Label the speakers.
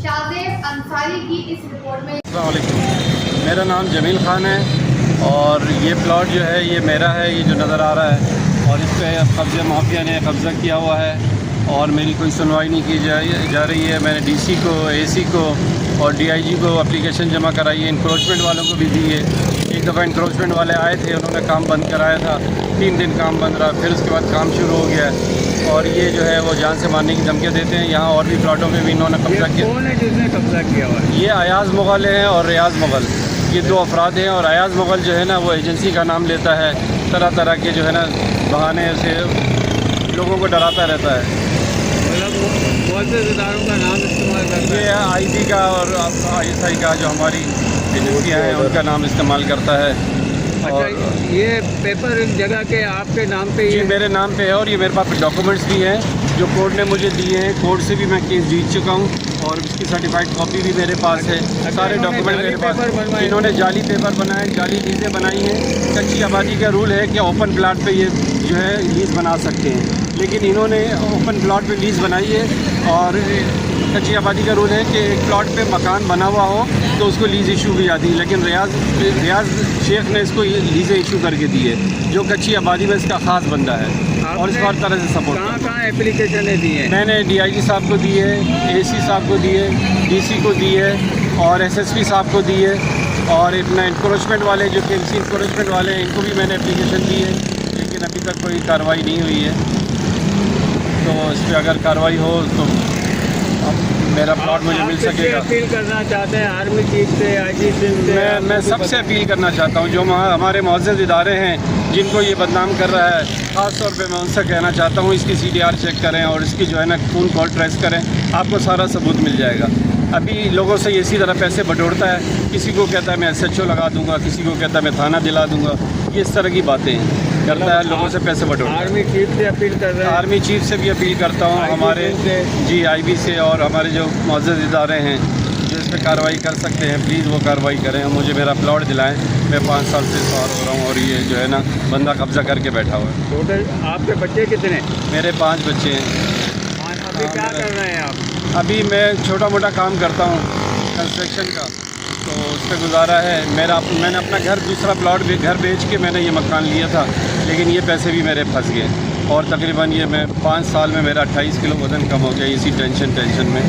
Speaker 1: शाज़ेब अंसारी की इस रिपोर्ट में।
Speaker 2: अस्सलाम वालेकुम, मेरा नाम जमील ख़ान है और ये प्लॉट जो है ये मेरा है, ये जो नज़र आ रहा है, और इस पर कब्ज़ा माफिया ने कब्ज़ा किया हुआ है और मेरी कोई सुनवाई नहीं की जा रही है। मैंने डीसी को, एसी को और डीआईजी को एप्लीकेशन जमा कराई है, इंक्रोचमेंट वालों को भी दी है। एक दफ़ा इंक्रोचमेंट वाले आए थे, उन्होंने काम बंद कराया था, 3 दिन काम बंद रहा, फिर उसके बाद काम शुरू हो गया और ये जो है वो जान से मारने की धमकियाँ देते हैं। यहाँ और भी प्लाटों में भी इन्होंने कब्ज़ा किया।
Speaker 3: कौन है जिसने कब्ज़ा किया हुआ है?
Speaker 2: ये अयाज़ मुग़ल हैं और रियाज़ मुग़ल, ये 2 अफराद हैं। और अयाज़ मुग़ल जो है ना वो एजेंसी का नाम लेता है, तरह तरह के जो है ना बहाने से लोगों को डराता रहता है।
Speaker 3: मतलब बहुत से इदारों का नाम इस्तेमाल करता है।
Speaker 2: ये आईबी का और ISI का जो हमारी एजेंसियाँ हैं उनका नाम इस्तेमाल करता है।
Speaker 3: अच्छा, ये पेपर इस जगह के आपके नाम पे ही
Speaker 2: जी
Speaker 3: है?
Speaker 2: मेरे नाम पे है और ये मेरे पास डॉक्यूमेंट्स भी हैं जो कोर्ट ने मुझे दिए हैं। कोर्ट से भी मैं केस जीत चुका हूँ और इसकी सर्टिफाइड कॉपी भी मेरे पास है। सारे डॉक्यूमेंट मेरे पास। इन्होंने जाली पेपर बनाए, जाली लीज़ें बनाई हैं। कच्ची आबादी का रूल है कि ओपन प्लाट पे ये जो है लीज़ बना सकते हैं, लेकिन इन्होंने ओपन प्लाट पे लीज़ बनाई है। और कच्ची आबादी का रूल है कि एक प्लाट पे मकान बना हुआ हो तो उसको लीज़ इशू भी आती है, लेकिन रियाज शेख ने इसको लीज़ें इशू करके दी है, जो कच्ची आबादी में इसका ख़ास बंदा है और इस बार तरह से सपोर्ट।
Speaker 3: कहाँ एप्लीकेशनें दी हैं?
Speaker 2: मैंने DIG साहब को दी है, AC साहब को दी है, DC को दी है और SSP साहब को दी है, और इतना इंक्रोचमेंट वाले जो KMC इंक्रोचमेंट वाले हैं इनको भी मैंने एप्लीकेशन दी है, लेकिन अभी तक कोई कार्रवाई नहीं हुई है। तो इस पर अगर कार्रवाई हो तो अब मेरा प्लॉट मुझे मिल सकेगा।
Speaker 3: अपील करना चाहते हैं आर्मी चीफ से, IG से?
Speaker 2: मैं सबसे अपील करना चाहता हूँ जो हमारे मुअज़्ज़ज़ इदारे हैं जिनको ये बदनाम कर रहा है, ख़ास तौर पे मैं उनसे कहना चाहता हूँ इसकी CDR चेक करें और इसकी जो है ना खून कॉल ट्रेस करें, आपको सारा सबूत मिल जाएगा। अभी लोगों से इसी तरह पैसे बटोरता है, किसी को कहता है मैं SHO लगा दूंगा, किसी को कहता है मैं थाना दिला दूंगा, ये इस तरह की बातें करता है, लोगों से पैसे बटोरता है।
Speaker 3: आर्मी चीफ से अपील कर रहे हैं?
Speaker 2: आर्मी चीफ से भी अपील करता हूँ, हमारे जी IB से और हमारे जो मुअज़्ज़ज़ इदारे हैं जो इस पर कार्रवाई कर सकते हैं, प्लीज़ वो कार्रवाई करें, मुझे मेरा प्लॉट दिलाएं। मैं 5 साल से सवार हो रहा हूँ और ये जो है ना बंदा कब्ज़ा करके बैठा हुआ है।
Speaker 3: टोटल आपके बच्चे कितने?
Speaker 2: मेरे 5 बच्चे हैं।
Speaker 3: अभी क्या कर रहे हैं आप?
Speaker 2: अभी मैं छोटा मोटा काम करता हूँ कंस्ट्रक्शन का, तो उस पर गुजारा है मेरा। मैंने अपना दूसरा प्लॉट भी घर बेच के मैंने ये मकान लिया था, लेकिन ये पैसे भी मेरे फंस गए और तकरीबन ये मैं 5 साल में मेरा 28 किलो वज़न कम हो गया इसी टेंशन में।